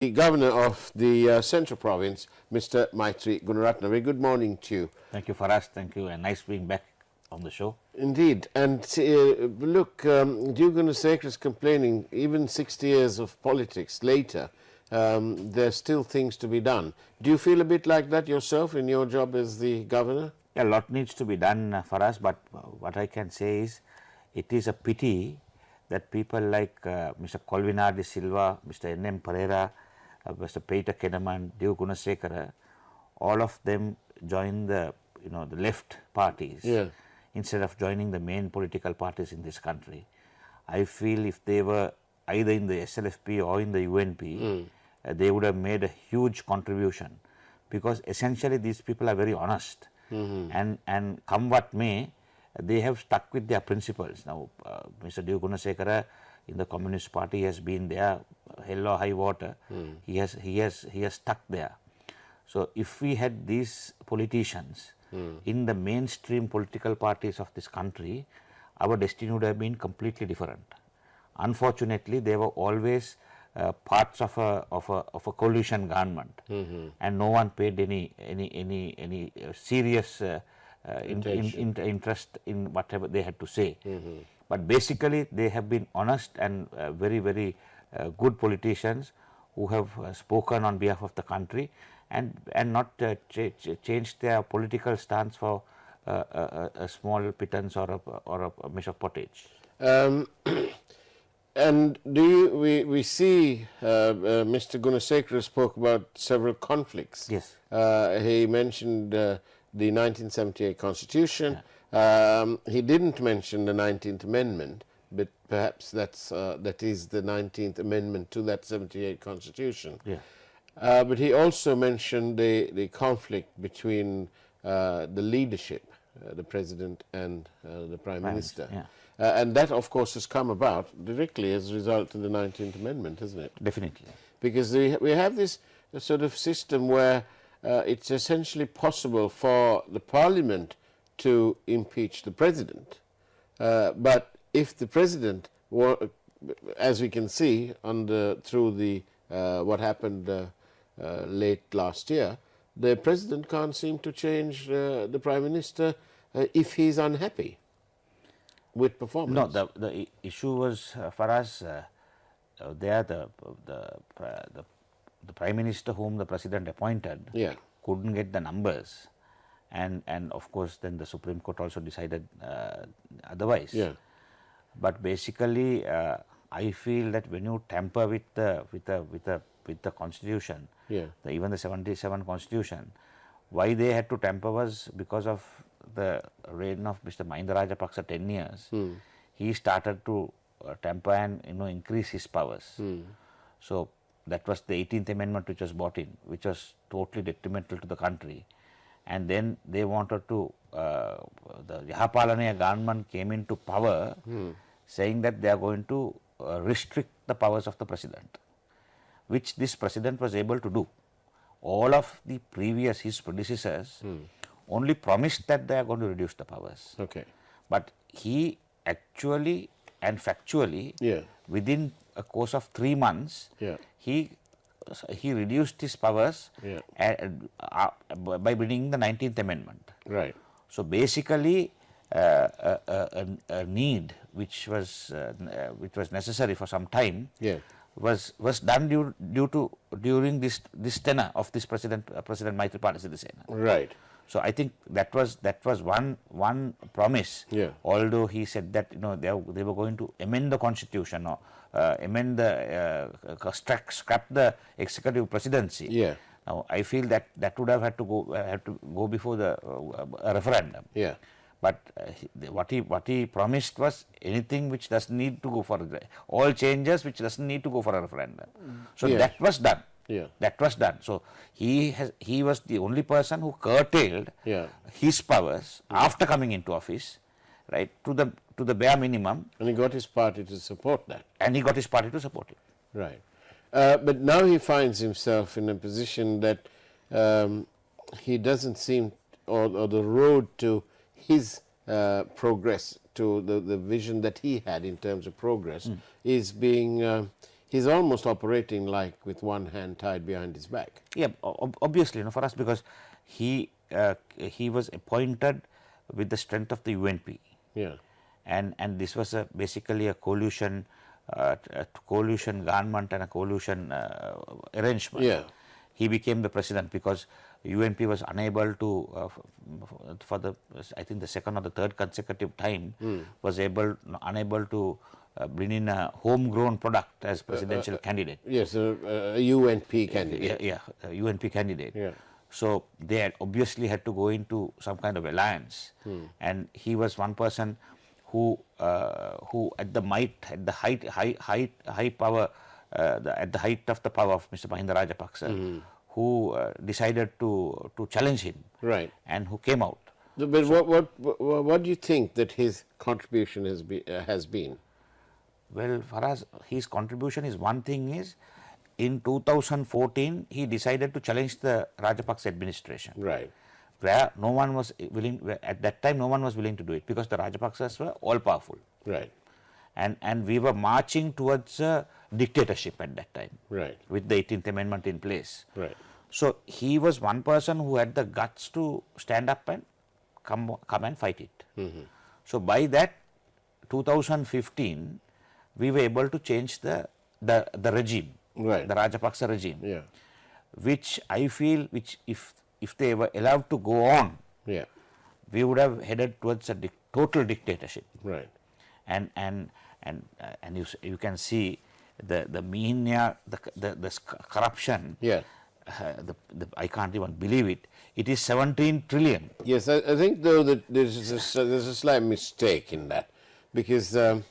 The Governor of the Central Province, Mr. Maitri Gunaratne. Very good morning to you. Thank you, Faraz. Thank you, and nice being back on the show. Indeed. And look, Duke Gunasekara is complaining, even 60 years of politics later, there's still things to be done. Do you feel a bit like that yourself in your job as the Governor? Yeah, a lot needs to be done for us, but what I can say is it is a pity that people like Mr. Colvinar de Silva, Mr. N.M. Pereira, Mr. Peter Kenaman, Duke Gunasekara, all of them join the the left parties instead of joining the main political parties in this country. I feel if they were either in the SLFP or in the UNP, they would have made a huge contribution, because essentially these people are very honest, and come what may, they have stuck with their principles. Now, Mr. Duke Gunasekara in the Communist Party has been there, hell or high water. He has stuck there. So if we had these politicians in the mainstream political parties of this country, our destiny would have been completely different. Unfortunately, they were always parts of a coalition government, and no one paid any serious interest in whatever they had to say. But basically, they have been honest and very good politicians who have spoken on behalf of the country and not changed their political stance for a small pittance or a measure of pottage. And we see Mr. Gunasekara spoke about several conflicts. Yes. He mentioned the 1978 Constitution. He didn't mention the 19th Amendment, but perhaps that is the 19th Amendment to that 78 Constitution. Yeah. But he also mentioned the conflict between the leadership, the President and the Prime Minister. Yeah. And that, of course, has come about directly as a result of the 19th Amendment, hasn't it? Definitely. Because we have this sort of system where it's essentially possible for the Parliament to impeach the President. But if the President, as we can see through the what happened late last year, the President can't seem to change the Prime Minister if he's unhappy with performance. No, the issue was for us there the Prime Minister whom the President appointed couldn't get the numbers, and of course then the Supreme Court also decided otherwise. Yeah. But basically, I feel that when you tamper with the Constitution, even the 77 Constitution, why they had to tamper was because of the reign of Mr. Mahinda Rajapaksa 10 years. He started to tamper and increase his powers. So that was the 18th Amendment which was brought in, which was totally detrimental to the country. And then they wanted to, the Yahapalaniya government came into power saying that they are going to restrict the powers of the President, which this President was able to do. All of the previous, his predecessors, only promised that they are going to reduce the powers. Okay. But he actually and factually, within a course of 3 months, he reduced his powers by bringing the 19th Amendment. Right. So basically, a need which was necessary for some time was done during this tenure of this President Maithripala Sirisena. Right. So I think that was one promise. Although he said that they were going to amend the Constitution or amend the scrap the executive presidency. Now I feel that would have had to go before the a referendum. But what he promised was anything which doesn't need to go for all changes which doesn't need to go for a referendum. So that was done. That was done. So he was the only person who curtailed his powers after coming into office, right, to the bare minimum. And he got his party to support that. And he got his party to support it. Right. But now he finds himself in a position that he doesn't seem, or the road to his progress, to the vision that he had in terms of progress, is being he's almost operating like with one hand tied behind his back. Yeah, obviously, for us, because he was appointed with the strength of the UNP. Yeah. And this was basically a coalition government and a coalition arrangement. Yeah. He became the president because UNP was unable to, for the I think the second or the third consecutive time, was unable to bring in a homegrown product as presidential candidate. Yes, a UNP candidate. Yeah, a UNP candidate. Yeah. So they obviously had to go into some kind of alliance, and he was one person who at the height of the power of Mr. Mahinda Rajapaksa, who decided to challenge him, right, and who came out. But what do you think that his contribution has been? Well, for us, his contribution is one thing is, in 2014, he decided to challenge the Rajapaksa administration. Right. Where no one was willing, at that time no one was willing to do it because the Rajapaksas were all powerful. Right. And we were marching towards a dictatorship at that time. Right. With the 18th Amendment in place. Right. So he was one person who had the guts to stand up and come and fight it. So by that 2015, we were able to change the regime. Right. The Rajapaksa regime. Yeah. Which I feel, if they were allowed to go on, yeah, we would have headed towards a total dictatorship. Right. And you can see the media, the corruption. Yeah. I can't even believe it. It is 17 trillion. Yes, I think though that there's a slight mistake in that, because the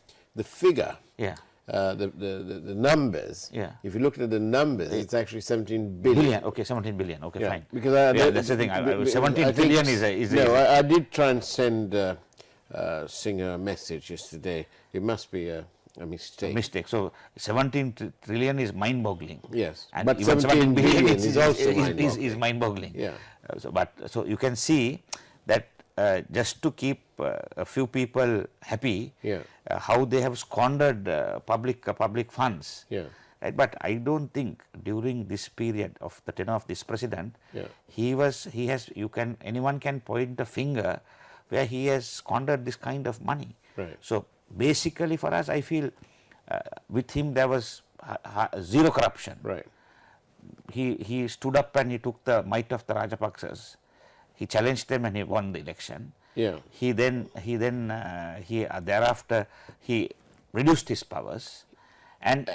figure. Yeah. The numbers, yeah. If you look at the numbers, it's actually 17 billion. Okay, 17 billion. Okay, yeah. fine. Because that's the thing. 17 trillion is no, I did try and send Singer a message yesterday. It must be a mistake. So 17 trillion is mind-boggling. Yes, and but even 17 billion is also mind-boggling. Yeah. So you can see that just to keep a few people happy, yeah. How they have squandered public funds. Yeah. Right? But I don't think during this period of the tenure of this president, yeah. anyone can point a finger where he has squandered this kind of money. Right. So basically for us, I feel with him there was zero corruption. Right. He stood up and he took the might of the Rajapaksas. He challenged them and he won the election. Yeah. Thereafter he reduced his powers, and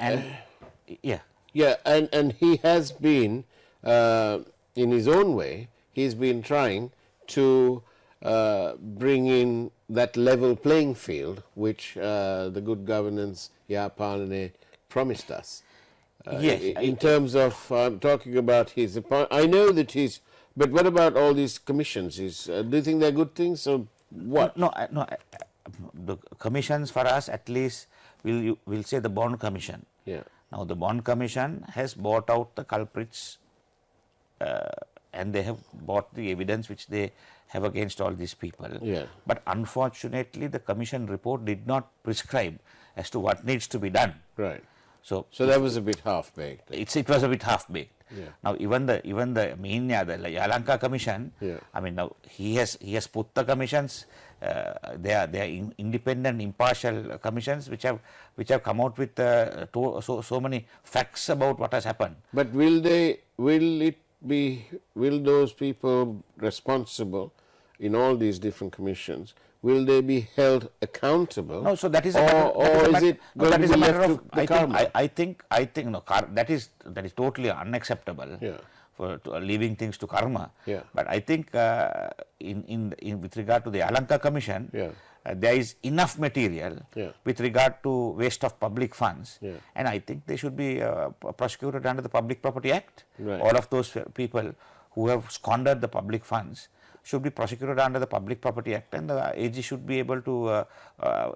yeah. Yeah, and he has been in his own way. He's been trying to bring in that level playing field, which the good governance Yapalane promised us. Yes, in terms of talking about his appointment, I know that he's. But what about all these commissions? Do you think they're good things or what? No. The commissions for us, at least, we'll say the bond commission. Yeah. Now the bond commission has bought out the culprits, and they have bought the evidence which they have against all these people. Yeah. But unfortunately, the commission report did not prescribe as to what needs to be done. Right. So that was a bit half-baked. It was a bit half-baked. Yeah. Now even the Yalanka commission, yeah. I mean, now he has put the commissions. They are independent, impartial commissions which have come out with so many facts about what has happened. But will those people responsible in all these different commissions, will they be held accountable? No, so that is it going to be left to the karma? I think no, that is totally unacceptable. Yeah. For leaving things to karma. Yeah. But I think in with regard to the Alanka Commission, yeah. There is enough material yeah. with regard to waste of public funds, yeah. and I think they should be prosecuted under the Public Property Act. Right. All of those people who have squandered the public funds should be prosecuted under the Public Property Act, and the AG should be able to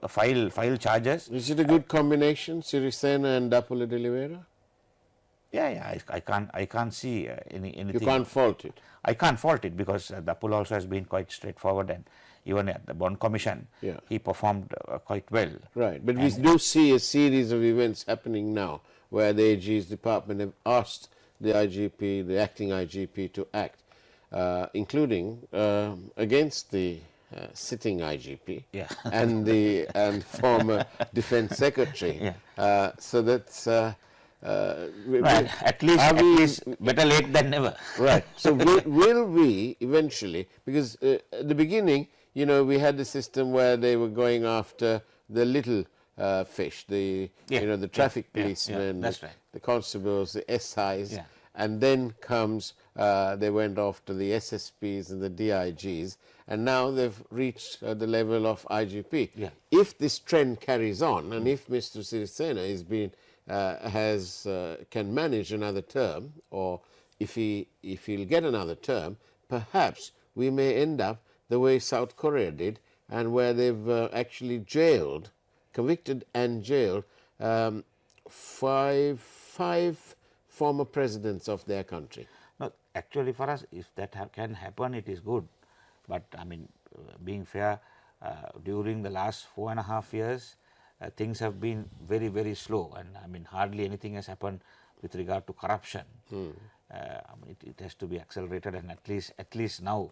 file charges. Is it a good combination, Sirisena and Dapula de Oliveira? Yeah, I can't see anything. You can't fault it. I can't fault it because Dapula also has been quite straightforward, and even at the Bond Commission, yeah. he performed quite well. Right, but we do see a series of events happening now where the AG's department have asked the IGP, the acting IGP, to act, including against the sitting IGP Yeah. and former Defence Secretary. Yeah. So that's Right. At least better late than never. right. So will we eventually, because at the beginning, you know, we had the system where they were going after the little fish, the Yeah. you know, the traffic Yeah. policemen, That's right. the constables, the SIs, Yeah. and then comes they went off to the SSPs and the DIGs, and now they've reached the level of IGP. Yeah. If this trend carries on, and if Mr. Sirisena is being can manage another term, or if he'll get another term, perhaps we may end up the way South Korea did, and where they've actually convicted and jailed five former presidents of their country. No, actually, for us, if that can happen, it is good. But I mean, being fair, during the last 4.5 years, things have been very, very slow, and I mean, hardly anything has happened with regard to corruption. I mean, it has to be accelerated, and at least now,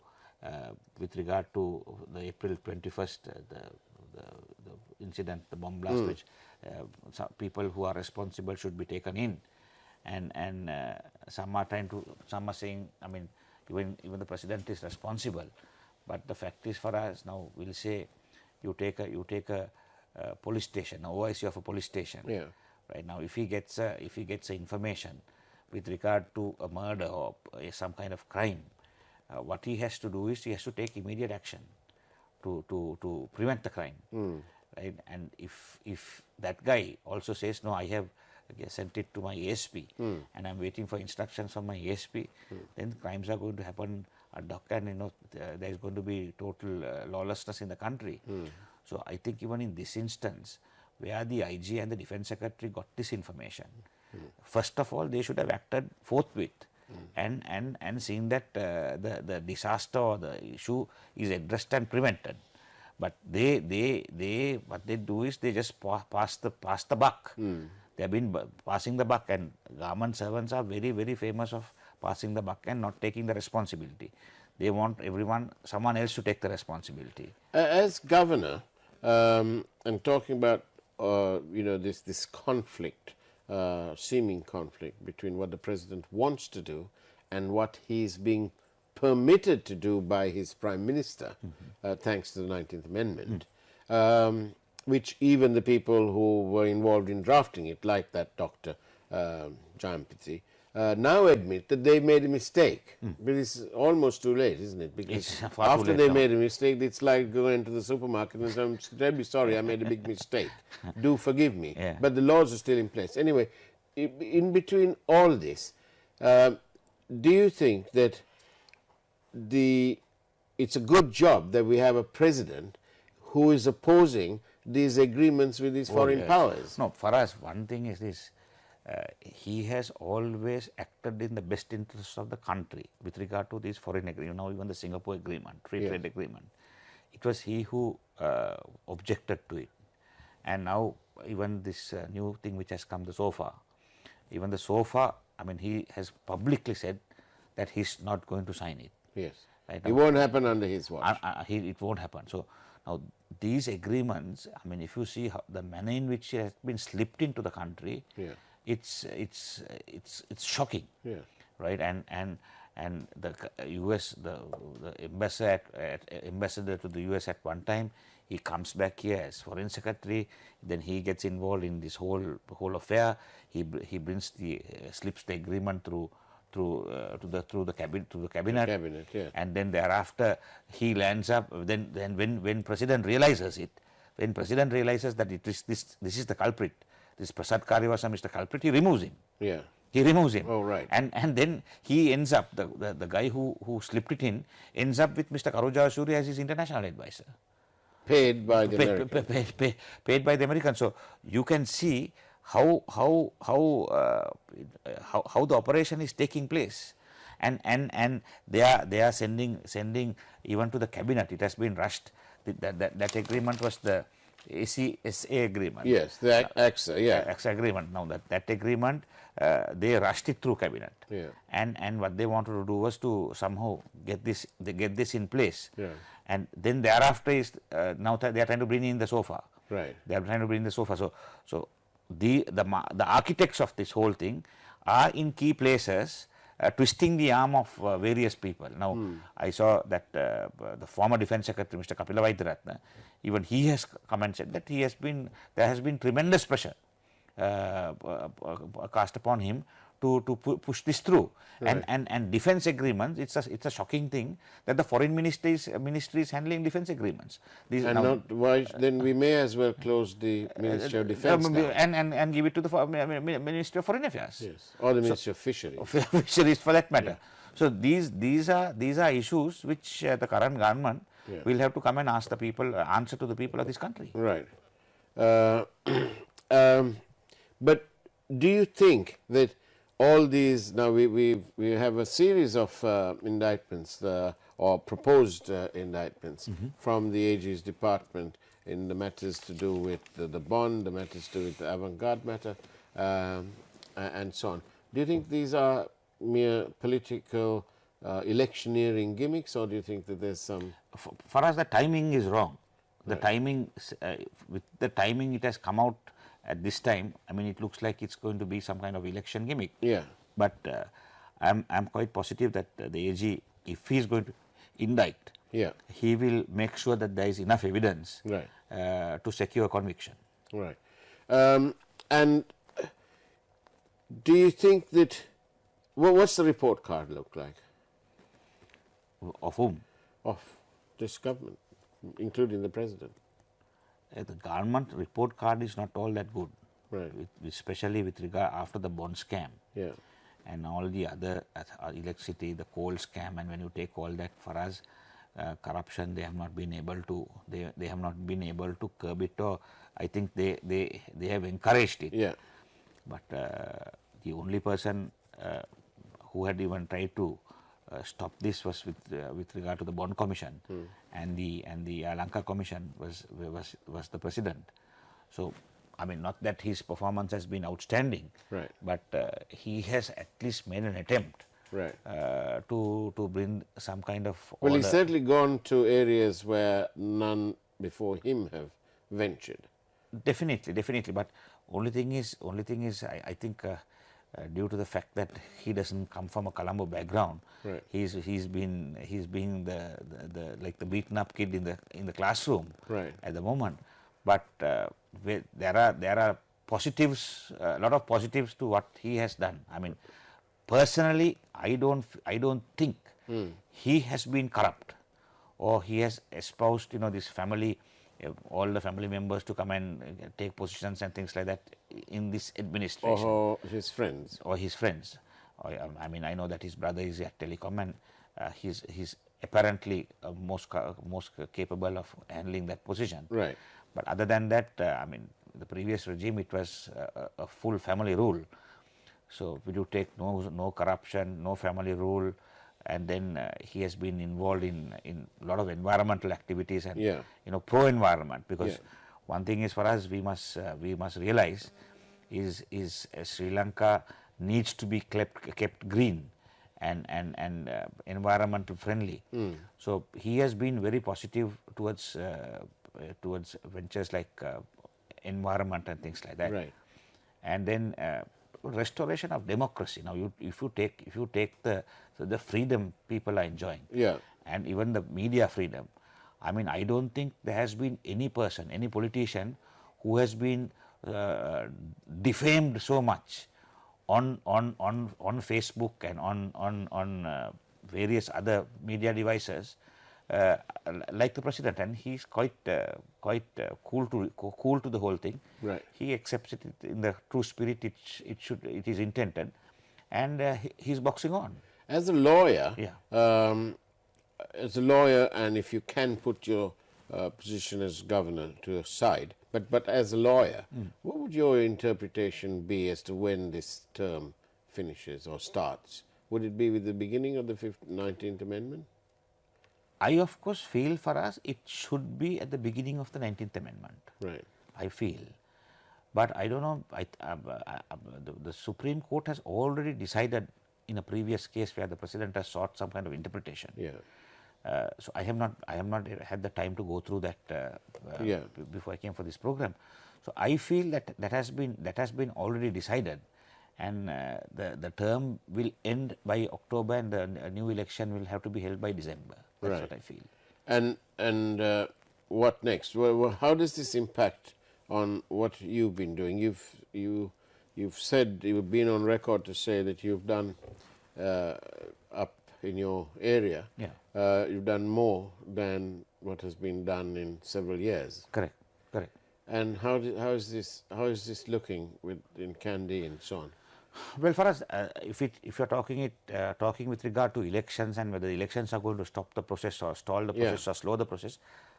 with regard to the April 21st, the incident, the bomb blast, which some people who are responsible should be taken in, and some are saying, I mean, even the president is responsible, but the fact is, for us now, we'll say, you take a police station, OIC of a police station. Yeah. Right now, if he gets information with regard to a murder or some kind of crime, what he has to do is he has to take immediate action to prevent the crime. Right? And if that guy also says, no, I have sent it to my ASP and I'm waiting for instructions from my ASP, then crimes are going to happen ad hoc, and you know, there is going to be total lawlessness in the country. So I think even in this instance, where the IG and the Defence Secretary got this information, first of all, they should have acted forthwith and seen that the disaster or the issue is addressed and prevented. But what they do is they just pass the buck. They have been passing the buck, and government servants are very, very famous of passing the buck and not taking the responsibility. They want someone else to take the responsibility. As governor, and talking about you know, this conflict, seeming conflict between what the president wants to do and what he's being permitted to do by his prime minister, thanks to the 19th Amendment, which even the people who were involved in drafting it, like that Dr. Jayampati, now admit that they made a mistake. But it's almost too late, isn't it? Because after they made a mistake, it's like going to the supermarket and saying, I'm terribly sorry, I made a big mistake. Do forgive me. Yeah. But the laws are still in place. Anyway, in between all this, do you think that it's a good job that we have a president who is opposing these agreements with these foreign powers? No, for us, one thing is this. He has always acted in the best interests of the country with regard to these foreign agreements. Now, even the Singapore agreement, free trade agreement, it was he who objected to it. And now, even this new thing which has come, the SOFA, even the SOFA, I mean, he has publicly said that he's not going to sign it. Yes. Right? It won't happen under his watch. It won't happen. So, now these agreements, I mean, if you see the manner in which it has been slipped into the country, it's shocking, right? And the US, the ambassador to the US at one time, he comes back here as foreign secretary. Then he gets involved in this whole affair. He brings slips the agreement through the cabinet, and then thereafter he lands up. Then when president realizes it, that this is the culprit, this Prasad Karyavasam is the culprit, he removes him. Yeah. He removes him. Oh, right. And then he ends up, the guy who slipped it in, ends up with Mr. Karuja Asuri as his international advisor. Paid by the Americans. Paid by the Americans. So you can see how the operation is taking place, and they are sending even to the cabinet. It has been rushed. That agreement was the SA agreement. Yes, the AXA, yeah. AXA agreement. Now that agreement, they rushed it through cabinet. Yeah. And what they wanted to do was to somehow get this in place. Yeah. And then thereafter is now they are trying to bring in the SOFA. Right. They are trying to bring the SOFA. So the architects of this whole thing are in key places, twisting the arm of various people. Now, I saw that the former Defence Secretary, Mr. Kapila Vaidyaratna, even he has come and said that there has been tremendous pressure cast upon him to push this through. Right. And defence agreements, it's a shocking thing that the foreign ministry is handling defence agreements. Then we may as well close the Ministry of Defence and give it to the Ministry of Foreign Affairs. Yes, or the Ministry of Fisheries. Fisheries for that matter. Yeah. So these are issues which the current government will have to come and ask the people, answer to the people of this country. Right. But do you think that all these, now we have a series of indictments or proposed indictments from the AG's department in the matters to do with the bond, the matters to do with the avant-garde matter, and so on. Do you think these are mere political electioneering gimmicks, or do you think that there's some... For us, the timing is wrong. The timing, with the timing it has come out at this time, I mean, it looks like it's going to be some kind of election gimmick. Yeah. But I'm quite positive that the AG, if he is going to indict, he will make sure that there is enough evidence to secure conviction. Right. And do you think that, what's the report card look like? Of whom? Of this government, including the president. The government report card is not all that good, right? Especially with regard after the bond scam, and all the other electricity, the coal scam, and when you take all that, for us, corruption, they have not been able to they have not been able to curb it, or I think they have encouraged it. Yeah. But the only person who had even tried to stop this was with regard to the bond commission, and the Lanka commission was the president. So I mean, not that his performance has been outstanding, right? But he has at least made an attempt, right, to bring some kind of well, order. He's certainly gone to areas where none before him have ventured. Definitely. But only thing is, I think. Due to the fact that he doesn't come from a Colombo background, right. he's been the like the beaten up kid in the classroom, right, at the moment. But there are positives, a lot of positives to what he has done. I mean, personally, I don't think he has been corrupt, or he has espoused this family, all the family members to come and take positions and things like that in this administration. Or his friends. I mean, I know that his brother is at Telecom, and he's apparently most capable of handling that position. Right. But other than that, I mean, the previous regime, it was a full family rule. So will you take no corruption, no family rule, and then he has been involved in a lot of environmental activities and pro-environment, because one thing is, for us, we must realize is Sri Lanka needs to be kept green and environmental friendly. So he has been very positive towards ventures like environment and things like that. Right. And then restoration of democracy. Now, if you take the freedom people are enjoying, and even the media freedom, I mean, I don't think there has been any person, any politician who has been defamed so much on Facebook and on various other media devices like the president, and he's quite cool to the whole thing. Right. He accepts it in the true spirit it is intended, and he's boxing on. As a lawyer, and if you can put your position as governor to the side, but as a lawyer, what would your interpretation be as to when this term finishes or starts? Would it be with the beginning of the 19th Amendment? I of course feel for us it should be at the beginning of the 19th Amendment. Right. I feel. But I don't know, the Supreme Court has already decided in a previous case where the President has sought some kind of interpretation. Yeah. So I have not had the time to go through that before I came for this program. So I feel that that has been already decided, and the term will end by October, and the new election will have to be held by December. That's what I feel. And what next? Well, how does this impact on what you've been doing? You've said, you've been on record to say that you've done up in your area. Yeah. You've done more than what has been done in several years. Correct. Correct. And how is this looking in Kandy and so on? Well, for us, if you're talking with regard to elections and whether the elections are going to stop the process or stall the process or slow the process,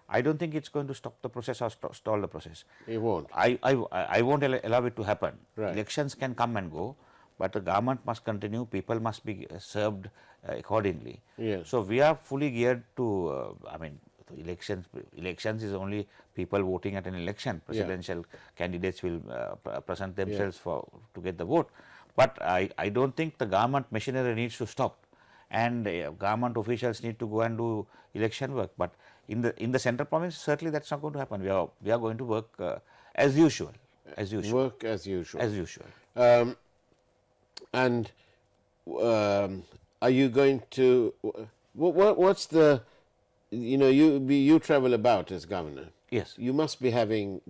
I don't think it's going to stop the process or stall the process. It won't. I won't allow it to happen. Right. Elections can come and go, but the government must continue. People must be served accordingly. Yes. So we are fully geared to. Elections is only people voting at an election. Presidential candidates will present themselves to get the vote. But I don't think the government machinery needs to stop, and government officials need to go and do election work. But in the central province, certainly that's not going to happen. We are going to work as usual. Work as usual. As usual. And are you going to? What's the? You travel about as governor. Yes. You must be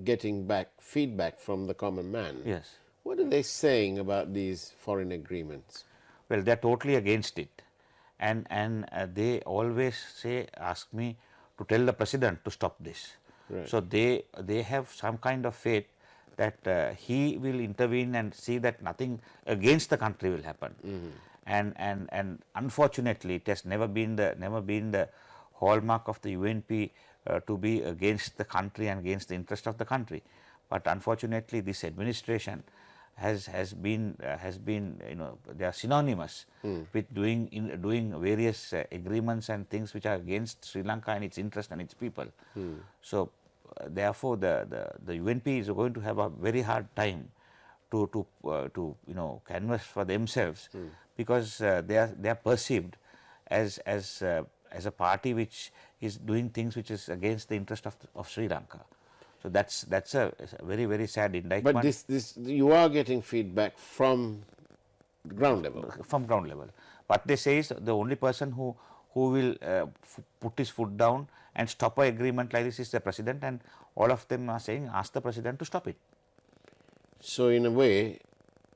getting back feedback from the common man. Yes. What are they saying about these foreign agreements? Well, they're totally against it, and they always ask me to tell the president to stop this. Right. So they have some kind of faith that he will intervene and see that nothing against the country will happen. Mm-hmm. And unfortunately, it has never been the hallmark of the UNP to be against the country and against the interest of the country. But unfortunately, this administration has been they are synonymous with doing various agreements and things which are against Sri Lanka and its interest and its people. So therefore the UNP is going to have a very hard time to canvass for themselves, because they are perceived as a party which is doing things which is against the interest of Sri Lanka. So that's a very, very sad indictment. But this you are getting feedback from ground level. From ground level. What they say is the only person who will put his foot down and stop an agreement like this is the president, and all of them are saying ask the president to stop it. So in a way,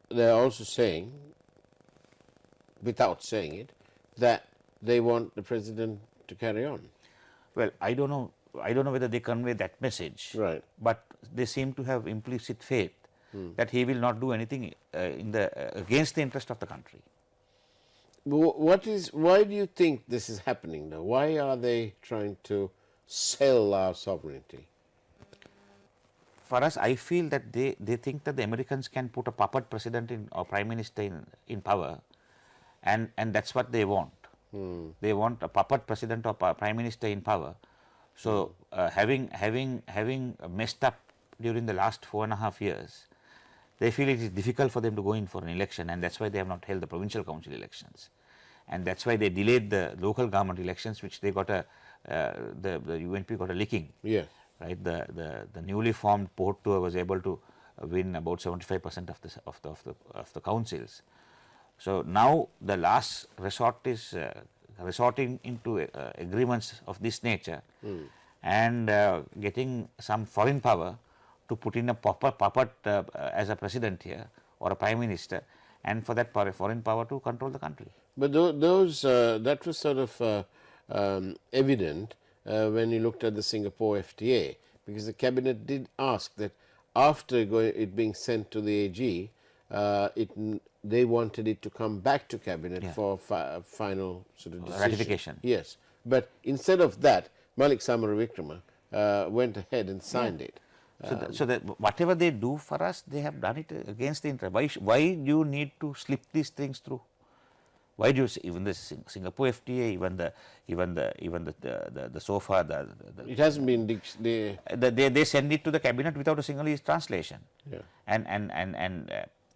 they are also saying, without saying it, that they want the president to carry on. Well, I don't know whether they convey that message. Right. But they seem to have implicit faith that he will not do anything against the interest of the country. Why do you think this is happening now? Why are they trying to sell our sovereignty? For us, I feel that they think that the Americans can put a puppet president or prime minister in power, and that's what they want. They want a puppet president or prime minister in power. So having messed up during the last 4.5 years, they feel it is difficult for them to go in for an election, and that's why they have not held the provincial council elections, and that's why they delayed the local government elections, which they got the UNP got a licking. Yes. Right. The newly formed Port Tour was able to win about 75% of the councils. So now the last resort is resorting into agreements of this nature and getting some foreign power to put in a puppet as a president here or a prime minister, and for that foreign power to control the country. But that was sort of evident when you looked at the Singapore FTA, because the cabinet did ask that after it being sent to the AG, they wanted it to come back to cabinet for final sort of decision. Ratification. Yes, but instead of that, Malik Samaravikrama went ahead and signed it. So that whatever they do for us, they have done it against the interest. Why do you need to slip these things through? Why do you see even the Singapore FTA, even the SOFA, it hasn't been they send it to the cabinet without a single translation. Yeah. And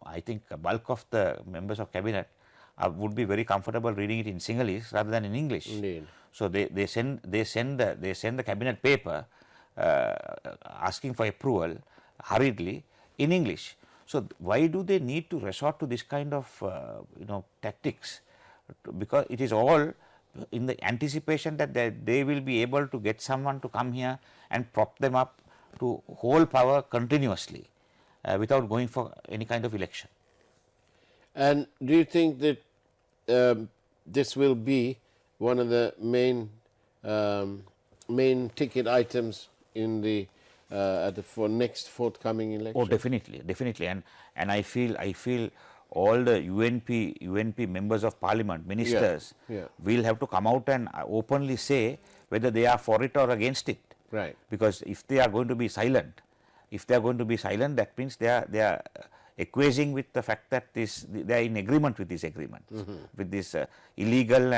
I think a bulk of the members of cabinet would be very comfortable reading it in Sinhalese rather than in English. Indeed. So they send the cabinet paper asking for approval hurriedly in English. So why do they need to resort to this kind of tactics? Because it is all in the anticipation that they will be able to get someone to come here and prop them up to hold power continuously without going for any kind of election. And do you think that this will be one of the main ticket items in the for next forthcoming election? Oh, definitely, and I feel all the UNP members of parliament, ministers, will have to come out and openly say whether they are for it or against it. Right. Because if they are going to be silent, that means they are acquiescing with the fact that they are in agreement with this agreement, with this illegal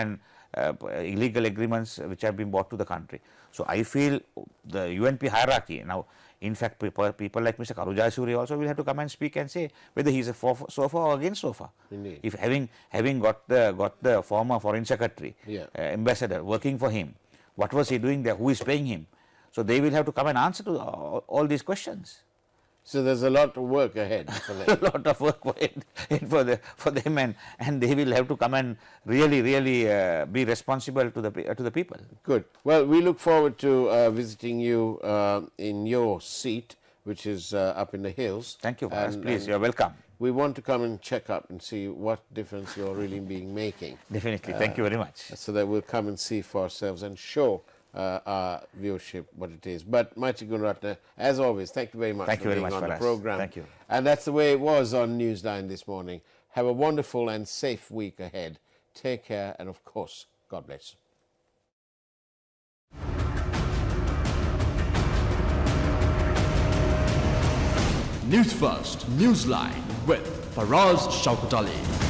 agreements which have been brought to the country. So I feel the UNP hierarchy now. In fact, people like Mr. Karujasuri also will have to come and speak and say whether he is for SOFA or against SOFA. Indeed. If having got the former foreign secretary, ambassador working for him, what was he doing there? Who is paying him? So they will have to come and answer to all these questions. So there's a lot of work ahead for them. A lot of work ahead for them, and they will have to come and really be responsible to the people. Good. Well, we look forward to visiting you in your seat, which is up in the hills. Thank you. Please, you're welcome. We want to come and check up and see what difference you're really making. Definitely. Thank you very much. So that we'll come and see for ourselves and show our viewership what it is. But Maitri Gunaratne, as always, thank you very much for being on the program. Thank you. And that's the way it was on Newsline this morning. Have a wonderful and safe week ahead. Take care, and of course, God bless. News First, Newsline with Faraz Shaukat Ali.